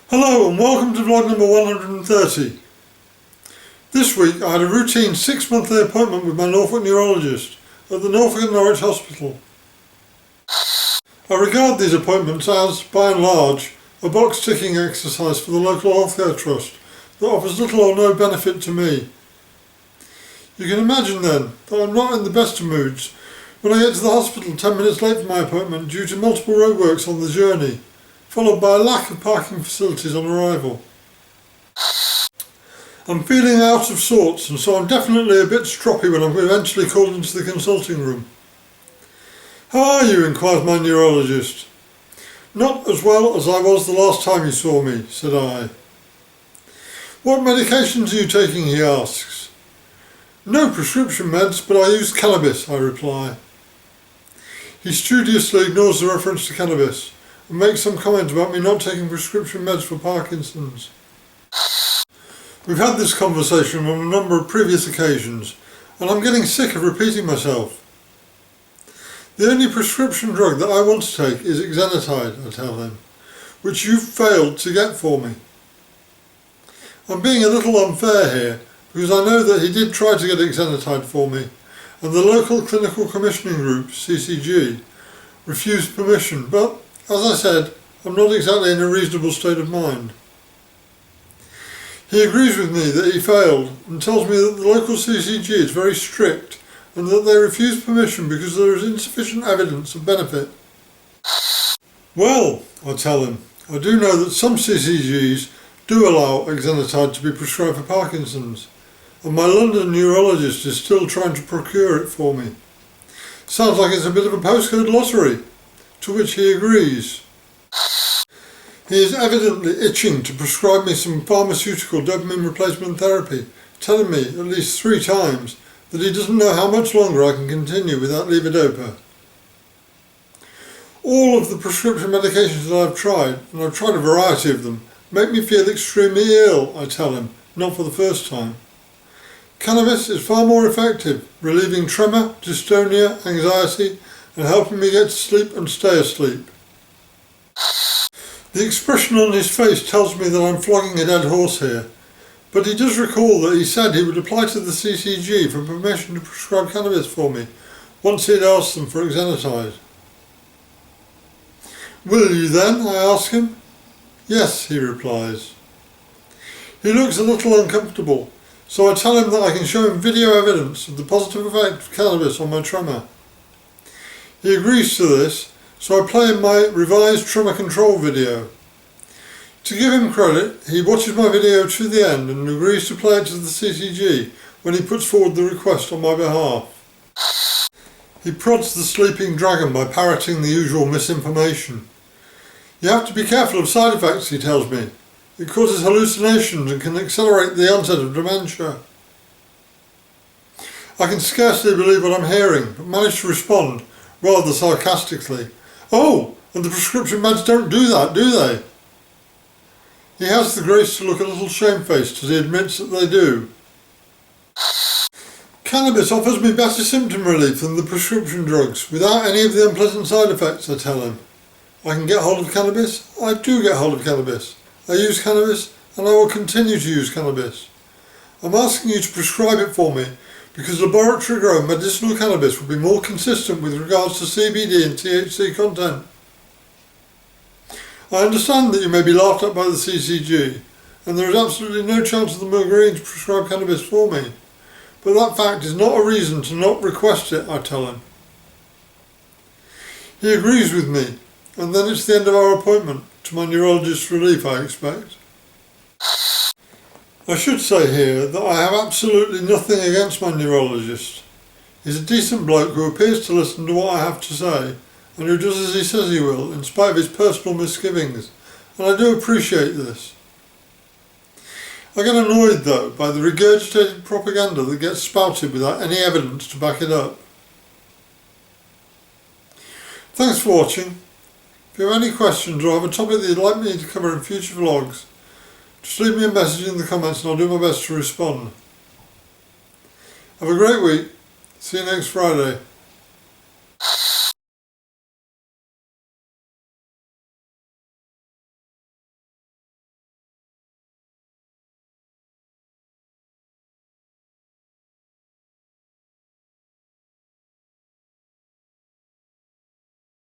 Hello and welcome to vlog number 130. This week I had a routine 6-monthly appointment with my Norfolk neurologist at the Norfolk and Norwich Hospital. I regard these appointments as, by and large, a box-ticking exercise for the local healthcare trust that offers little or no benefit to me. You can imagine then that I'm not in the best of moods when I get to the hospital 10 minutes late for my appointment due to multiple roadworks on the journey, followed by a lack of parking facilities on arrival. I'm feeling out of sorts, and so I'm definitely a bit stroppy when I'm eventually called into the consulting room. "How are you?" inquires my neurologist. "Not as well as I was the last time you saw me," said I. "What medications are you taking?" he asks. "No prescription meds, but I use cannabis," I reply. He studiously ignores the reference to cannabis and makes some comment about me not taking prescription meds for Parkinson's. We've had this conversation on a number of previous occasions, and I'm getting sick of repeating myself. "The only prescription drug that I want to take is exenatide," I tell him, "which you've failed to get for me." I'm being a little unfair here, because I know that he did try to get exenatide for me, and the local clinical commissioning group, CCG, refused permission, but, as I said, I'm not exactly in a reasonable state of mind. He agrees with me that he failed and tells me that the local CCG is very strict and that they refuse permission because there is insufficient evidence of benefit. "Well," I tell him, "I do know that some CCGs do allow exenatide to be prescribed for Parkinson's, and my London neurologist is still trying to procure it for me. Sounds like it's a bit of a postcode lottery," to which he agrees. He is evidently itching to prescribe me some pharmaceutical dopamine replacement therapy, telling me at least 3 times that he doesn't know how much longer I can continue without levodopa. All of the prescription medications that I've tried, and I've tried a variety of them, make me feel extremely ill, I tell him, not for the first time. Cannabis is far more effective, relieving tremor, dystonia, anxiety, and helping me get to sleep and stay asleep. The expression on his face tells me that I'm flogging a dead horse here, but he does recall that he said he would apply to the CCG for permission to prescribe cannabis for me once he had asked them for exenatide. "Will you then?" I ask him. "Yes," he replies. He looks a little uncomfortable, so I tell him that I can show him video evidence of the positive effect of cannabis on my tremor. He agrees to this, so I play him my revised tremor control video. To give him credit, he watches my video to the end and agrees to play it to the CCG when he puts forward the request on my behalf. He prods the sleeping dragon by parroting the usual misinformation. "You have to be careful of side effects," he tells me. "It causes hallucinations and can accelerate the onset of dementia." I can scarcely believe what I'm hearing, but manage to respond, rather sarcastically, "Oh, and the prescription meds don't do that, do they?" He has the grace to look a little shamefaced as he admits that they do. "Cannabis offers me better symptom relief than the prescription drugs, without any of the unpleasant side effects," I tell him. I can get hold of cannabis. I do get hold of cannabis. I use cannabis, and I will continue to use cannabis. I'm asking you to prescribe it for me because laboratory-grown medicinal cannabis will be more consistent with regards to CBD and THC content. I understand that you may be laughed at by the CCG, and there is absolutely no chance of them agreeing to prescribe cannabis for me, but that fact is not a reason to not request it, I tell him. He agrees with me, and then it's the end of our appointment, to my neurologist's relief, I expect. I should say here that I have absolutely nothing against my neurologist. He's a decent bloke who appears to listen to what I have to say, and who does as he says he will, in spite of his personal misgivings, and I do appreciate this. I get annoyed, though, by the regurgitated propaganda that gets spouted without any evidence to back it up. Thanks for watching. If you have any questions or have a topic that you'd like me to cover in future vlogs, just leave me a message in the comments and I'll do my best to respond. Have a great week. See you next Friday.